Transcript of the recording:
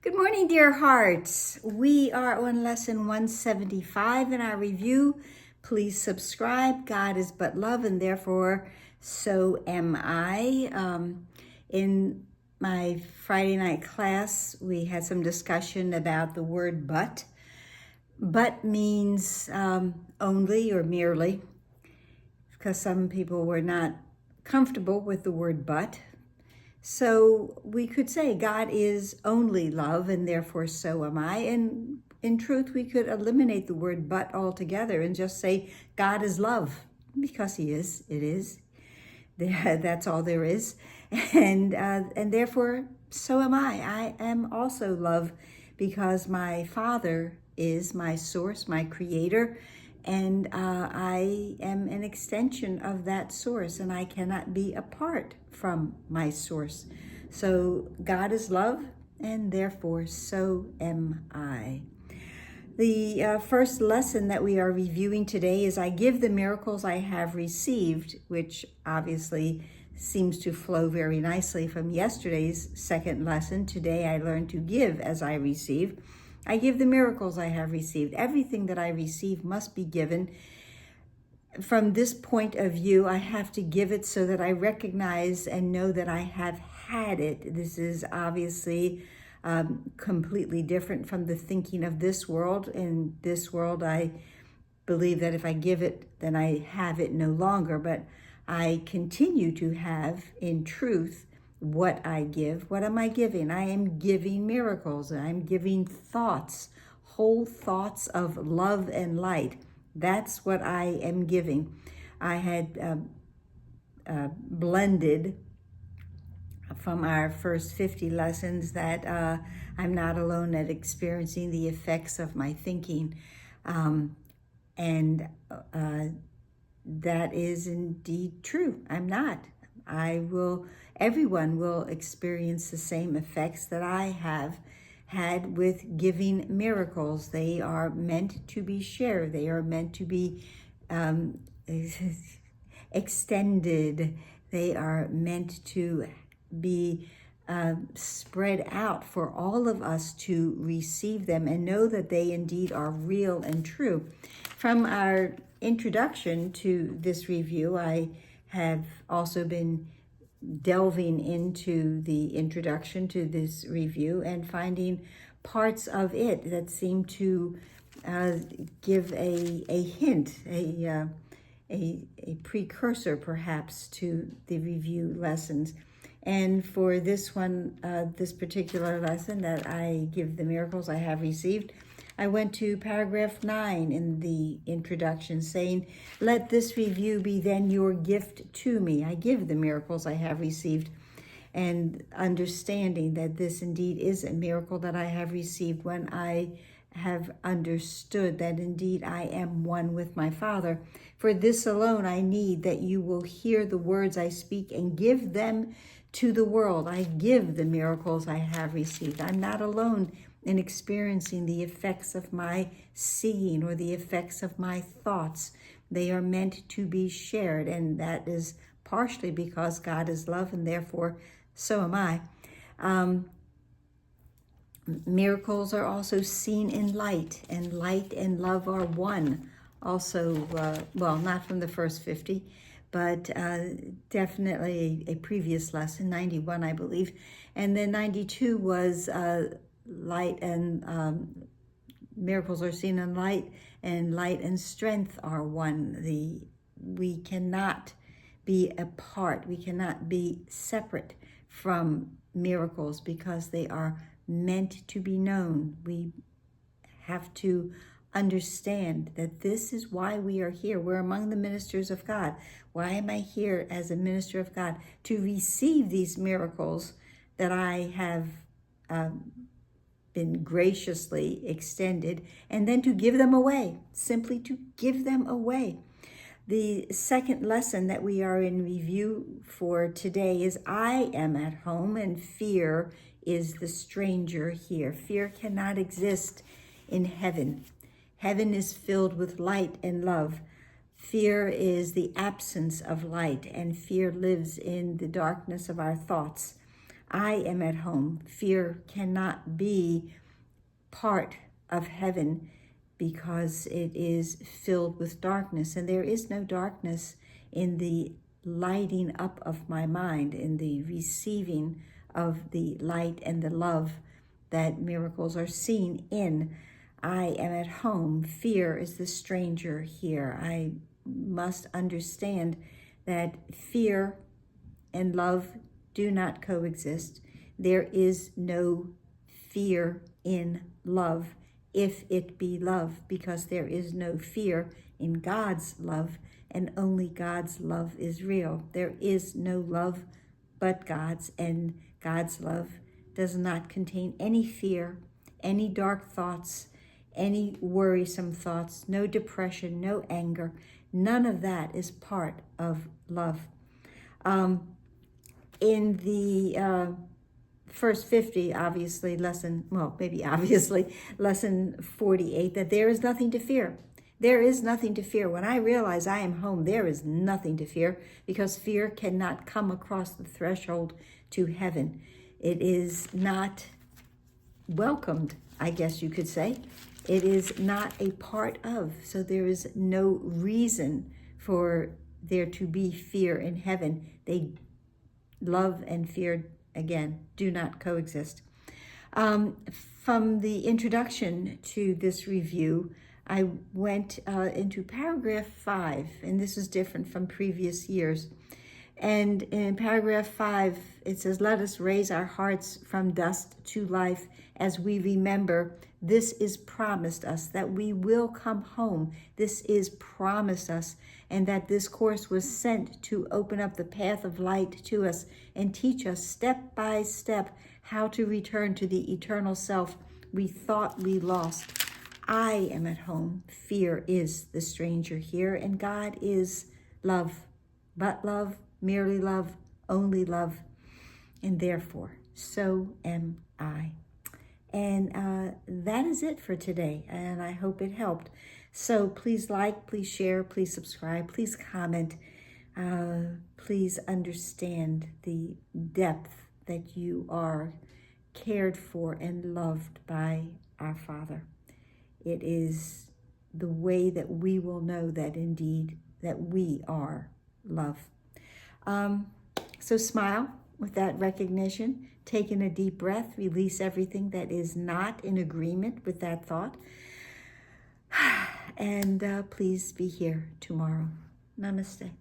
Good morning, dear hearts. We are on lesson 175 in our review. Please subscribe. God is but love, and therefore so am I. In my Friday night class, we had some discussion about the word but. But means only or merely, because some people were not comfortable with the word but. So we could say God is only love, and therefore so am I. And in truth, we could eliminate the word but altogether and just say God is love, because he is. It is. That's all there is. And therefore so am I. I am also love, because my Father is my source, my creator, and I am an extension of that source, and I cannot be apart from my source. So God is love, and therefore so am I. The first lesson that we are reviewing today is I give the miracles I have received, which obviously seems to flow very nicely from yesterday's second lesson. Today I learned to give as I receive. I give the miracles I have received. Everything that I receive must be given. From this point of view, I have to give it so that I recognize and know that I have had it. This is obviously completely different from the thinking of this world. In this world, I believe that if I give it, then I have it no longer. But I continue to have, in truth, what I give. What am I giving? I am giving miracles. I'm giving thoughts, whole thoughts of love and light. That's what I am giving. I had blended from our first 50 lessons that I'm not alone at experiencing the effects of my thinking. And that is indeed true. I'm not. Everyone will experience the same effects that I have had with giving miracles. They are meant to be shared. They are meant to be extended. They are meant to be spread out for all of us to receive them and know that they indeed are real and true. From our introduction to this review, I have also been delving into the introduction to this review and finding parts of it that seem to give a hint, a precursor perhaps to the review lessons. And for this one, this particular lesson that I give the miracles I have received, I went to paragraph 9 in the introduction saying, let this review be then your gift to me. I give the miracles I have received, and understanding that this indeed is a miracle that I have received when I have understood that indeed I am one with my Father. For this alone I need that you will hear the words I speak and give them to the world. I give the miracles I have received. I'm not alone in experiencing the effects of my seeing or the effects of my thoughts. They are meant to be shared, and that is partially because God is love, and therefore so am I. Miracles are also seen in light, and light and love are one. Also, well, not from the first 50, but definitely a previous lesson, 91, I believe. And then 92 was light and miracles are seen in light, and light and strength are one. We cannot be apart. We cannot be separate from miracles because they are meant to be known. We have to understand that this is why we are here. We're among the ministers of God. Why am I here as a minister of God? To receive these miracles that I have been graciously extended, and then to give them away, simply to give them away. The second lesson that we are in review for today is I am at home and fear is the stranger here. Fear cannot exist in heaven. Heaven is filled with light and love. Fear is the absence of light, and fear lives in the darkness of our thoughts. I am at home. Fear cannot be part of heaven because it is filled with darkness. And there is no darkness in the lighting up of my mind, in the receiving of the light and the love that miracles are seen in. I am at home. Fear is the stranger here. I must understand that fear and love do not coexist. There is no fear in love, if it be love, because there is no fear in God's love, and only God's love is real. There is no love but God's, and God's love does not contain any fear, any dark thoughts, any worrisome thoughts, no depression, no anger. None of that is part of love. In the first 50, obviously, lesson 48, that there is nothing to fear. There is nothing to fear. When I realize I am home, there is nothing to fear, because fear cannot come across the threshold to heaven. It is not welcomed, I guess you could say. It is not a part of. So there is no reason for there to be fear in heaven. Love and fear, again, do not coexist. From the introduction to this review, I went into paragraph 5, and this is different from previous years. And in paragraph 5, it says, "Let us raise our hearts from dust to life as we remember this is promised us, that we will come home. This is promised us, and that this course was sent to open up the path of light to us and teach us step by step how to return to the eternal self we thought we lost. I am at home. Fear is the stranger here, and God is love, but love, merely love, only love, and therefore so am I." And that is it for today, and I hope it helped. So please like, please share, please subscribe, please comment. Please understand the depth that you are cared for and loved by our Father. It is the way that we will know that indeed that we are love. So smile with that recognition. Take in a deep breath. Release everything that is not in agreement with that thought. And please be here tomorrow. Namaste.